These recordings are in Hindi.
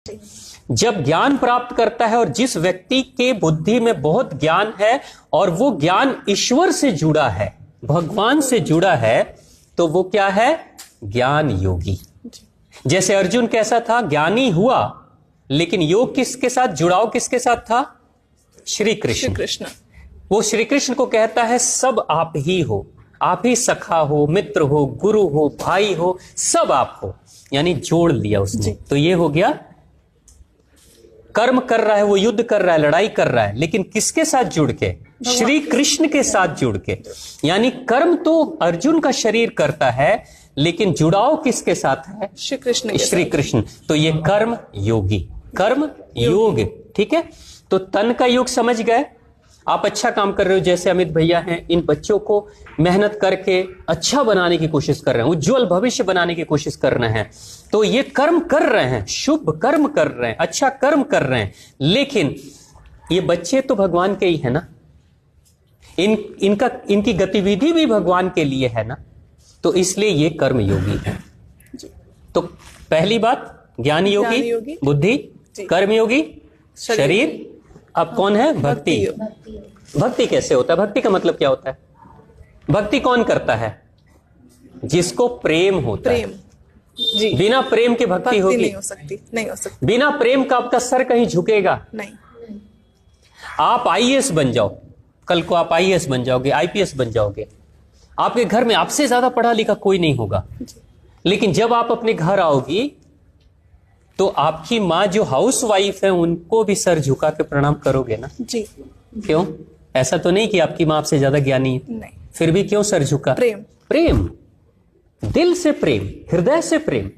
जब ज्ञान प्राप्त करता है और जिस व्यक्ति के बुद्धि में बहुत ज्ञान है और वो ज्ञान ईश्वर से जुड़ा है, भगवान से जुड़ा है, तो वो क्या है? ज्ञान योगी। जैसे अर्जुन कैसा था? ज्ञानी हुआ, लेकिन योग किसके साथ, जुड़ाव किसके साथ था? श्री कृष्ण। वो श्री कृष्ण को कहता है सब आप ही हो, आप ही सखा हो, मित्र हो, गुरु हो, भाई हो, सब आप हो, यानी जोड़ लिया उसने। तो ये हो गया, कर्म कर रहा है, वो युद्ध कर रहा है, लड़ाई कर रहा है, लेकिन किसके साथ जुड़ के? श्री कृष्ण के साथ जुड़ के। यानी कर्म तो अर्जुन का शरीर करता है, लेकिन जुड़ाव किसके साथ है? श्री कृष्ण। तो ये कर्म योगी, कर्म योग। ठीक है, तो तन का योग समझ गए। आप अच्छा काम कर रहे हो, जैसे अमित भैया हैं, इन बच्चों को मेहनत करके अच्छा बनाने की कोशिश कर रहे हैं, उज्जवल भविष्य बनाने की कोशिश कर रहे हैं, तो ये कर्म कर रहे हैं, शुभ कर्म कर रहे हैं, अच्छा कर्म कर रहे हैं, लेकिन ये बच्चे तो भगवान के ही है ना, इनकी गतिविधि भी भगवान के लिए है ना, तो इसलिए ये कर्म योगी है। तो पहली बात, ज्ञान योगी, बुद्धि, कर्म योगी, शरीर। अब कौन है? भक्ति। भक्ति कैसे होता है? भक्ति का मतलब क्या होता है? भक्ति कौन करता है? जिसको प्रेम होता है। जी। बिना प्रेम के भक्ति होगी? नहीं हो सकती। बिना प्रेम का आपका सर कहीं झुकेगा नहीं। आप आईएएस बन जाओ, कल को आप आईएएस बन जाओगे, आईपीएस बन जाओगे, आपके घर में आपसे ज्यादा पढ़ा लिखा कोई नहीं होगा, लेकिन जब आप अपने घर आओगी तो आपकी माँ जो हाउस वाइफ है उनको भी सर झुका के प्रणाम करोगे ना? जी। क्यों? ऐसा तो नहीं कि आपकी माँ आपसे ज्यादा ज्ञानी है, नहीं। फिर भी क्यों सर झुका? प्रेम, दिल से प्रेम, हृदय से प्रेम।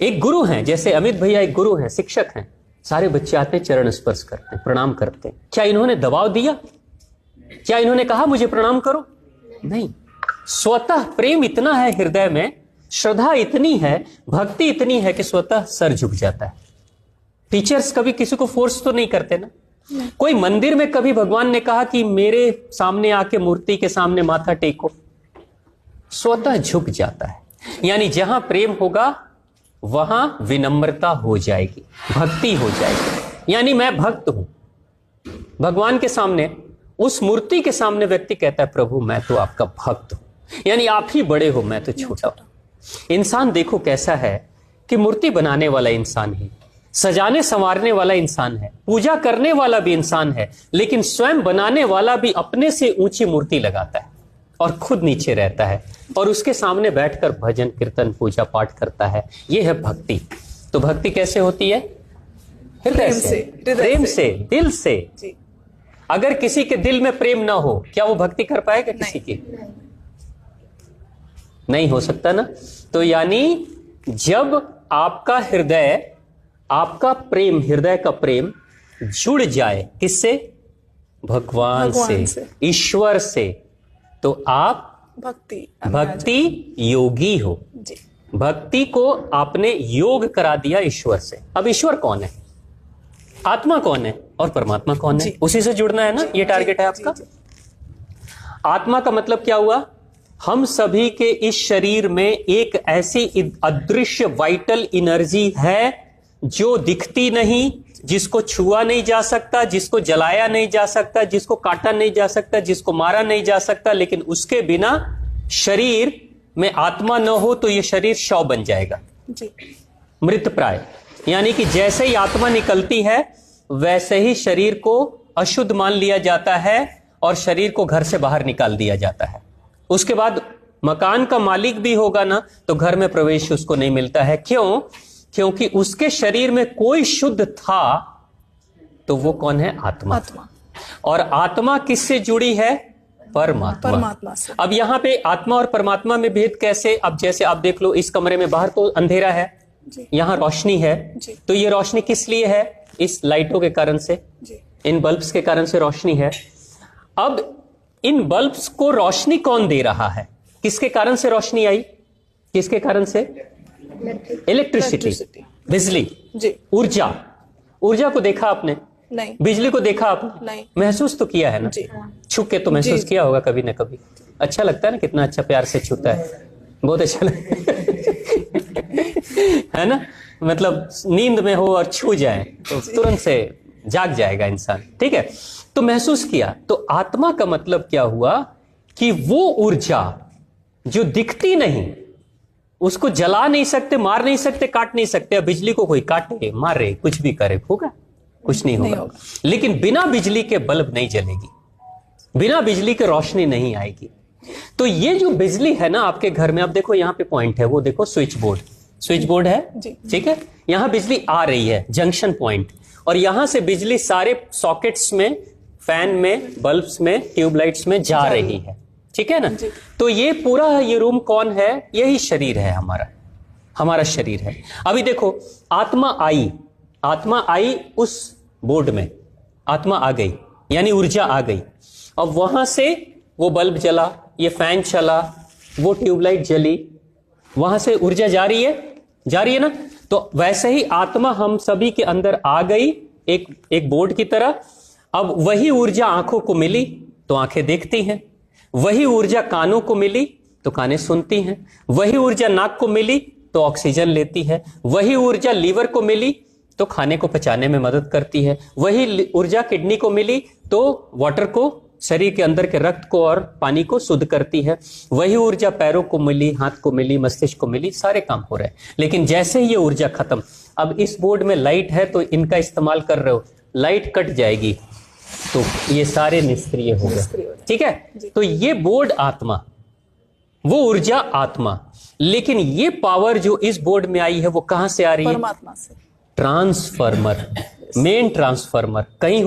एक गुरु हैं, जैसे अमित भैया एक गुरु हैं, शिक्षक हैं, सारे बच्चे आते हैं, चरण स्पर्श करते हैं, प्रणाम करते हैं। क्या इन्होंने दबाव दिया? क्या इन्होंने कहा मुझे प्रणाम करो? नहीं, स्वतः प्रेम इतना है हृदय में, श्रद्धा इतनी है, भक्ति इतनी है कि स्वतः सर झुक जाता है। टीचर्स कभी किसी को फोर्स तो नहीं करते ना। कोई मंदिर में कभी भगवान ने कहा कि मेरे सामने आके मूर्ति के सामने माथा टेको? स्वतः झुक जाता है। यानी जहां प्रेम होगा वहां विनम्रता हो जाएगी, भक्ति हो जाएगी। यानी मैं भक्त हूं भगवान के सामने, उस मूर्ति के सामने व्यक्ति कहता है प्रभु मैं तो आपका भक्त हूं, यानी आप ही बड़े हो, मैं तो छोटा हूं। इंसान देखो कैसा है कि मूर्ति बनाने वाला इंसान है, सजाने संवारने वाला इंसान है, पूजा करने वाला भी इंसान है, लेकिन स्वयं बनाने वाला भी अपने से ऊंची मूर्ति लगाता है और खुद नीचे रहता है और उसके सामने बैठकर भजन कीर्तन पूजा पाठ करता है। यह है भक्ति। तो भक्ति कैसे होती है? हृदय से, प्रेम से, दिल से। अगर किसी के दिल में प्रेम ना हो, क्या वो भक्ति कर पाएगा किसी की? नहीं हो सकता ना। तो यानी जब आपका हृदय, आपका प्रेम, हृदय का प्रेम जुड़ जाए किससे? भगवान से, ईश्वर से, तो आप भक्ति योगी हो। भक्ति को आपने योग करा दिया ईश्वर से। अब ईश्वर कौन है? आत्मा कौन है और परमात्मा कौन है? उसी से जुड़ना है ना, ये टारगेट है आपका। आत्मा का मतलब क्या हुआ? हम सभी के इस शरीर में एक ऐसी अदृश्य वाइटल एनर्जी है जो दिखती नहीं, जिसको छुआ नहीं जा सकता, जिसको जलाया नहीं जा सकता, जिसको काटा नहीं जा सकता, जिसको मारा नहीं जा सकता, लेकिन उसके बिना शरीर में आत्मा न हो तो यह शरीर शव बन जाएगा, मृत प्राय। यानी कि जैसे ही आत्मा निकलती है वैसे ही शरीर को अशुद्ध मान लिया जाता है और शरीर को घर से बाहर निकाल दिया जाता है। उसके बाद मकान का मालिक भी होगा ना तो घर में प्रवेश उसको नहीं मिलता है। क्यों? क्योंकि उसके शरीर में कोई शुद्ध था। तो वो कौन है? आत्मा। और आत्मा किससे जुड़ी है? परमात्मा से। अब यहां पे आत्मा और परमात्मा में भेद कैसे? अब जैसे आप देख लो, इस कमरे में बाहर तो अंधेरा है, यहां रोशनी है, तो ये रोशनी किस लिए है? इस लाइटों के कारण से, इन बल्ब्स के कारण से रोशनी है। अब इन बल्ब्स को रोशनी कौन दे रहा है? किसके कारण से रोशनी आई? किसके कारण से? इलेक्ट्रिसिटी, बिजली, ऊर्जा। ऊर्जा को देखा आपने? नहीं। बिजली को देखा आपने? नहीं। महसूस तो किया है ना? छू के तो महसूस किया होगा कभी ना कभी। अच्छा लगता है ना, कितना अच्छा प्यार से छूता है, बहुत अच्छा लगता है ना। मतलब नींद में हो और छू जाए तो तुरंत से जाग जाएगा इंसान, ठीक है। तो महसूस किया, तो आत्मा का मतलब क्या हुआ कि वो ऊर्जा जो दिखती नहीं, उसको जला नहीं सकते, मार नहीं सकते, काट नहीं सकते। अब बिजली को कोई काटे, मारे, कुछ भी करे, होगा? कुछ नहीं होगा। लेकिन बिना बिजली के बल्ब नहीं जलेगी, बिना बिजली के रोशनी नहीं आएगी। तो ये जो बिजली है ना आपके घर में, आप देखो यहां पे पॉइंट है, वो देखो स्विच बोर्ड है, ठीक है। यहां बिजली आ रही है, जंक्शन पॉइंट, और यहां से बिजली सारे सॉकेट्स में, फैन में, बल्ब्स में, ट्यूबलाइट्स में जा रही है, ठीक है ना। तो ये पूरा ये रूम कौन है? यही शरीर है, हमारा शरीर है। अभी देखो आत्मा आई उस बोर्ड में, आत्मा आ गई, यानी ऊर्जा आ गई। अब वहां से वो बल्ब जला, ये फैन चला, वो ट्यूबलाइट जली, वहां से ऊर्जा जा रही है ना। तो वैसे ही आत्मा हम सभी के अंदर आ गई, एक बोर्ड की तरह। अब वही ऊर्जा आंखों को मिली तो आंखें देखती हैं, वही ऊर्जा कानों को मिली तो कानें सुनती हैं, वही ऊर्जा नाक को मिली तो ऑक्सीजन लेती है, वही ऊर्जा लीवर को मिली तो खाने को पचाने में मदद करती है, वही ऊर्जा किडनी को मिली तो वाटर को, शरीर के अंदर के रक्त को और पानी को शुद्ध करती है, वही ऊर्जा पैरों को मिली, हाथ को मिली, मस्तिष्क को मिली, सारे काम हो रहे हैं। लेकिन जैसे ही ये ऊर्जा खत्म, अब इस बोर्ड में लाइट है तो इनका इस्तेमाल कर रहे हो, लाइट कट जाएगी तो ये सारे निष्क्रिय हो गए, ठीक है। तो ये बोर्ड आत्मा, वो ऊर्जा आत्मा। लेकिन ये पावर जो इस बोर्ड में आई है वो कहां से आ रही है? परमात्मा से। ट्रांसफार्मर, मेन ट्रांसफार्मर कहीं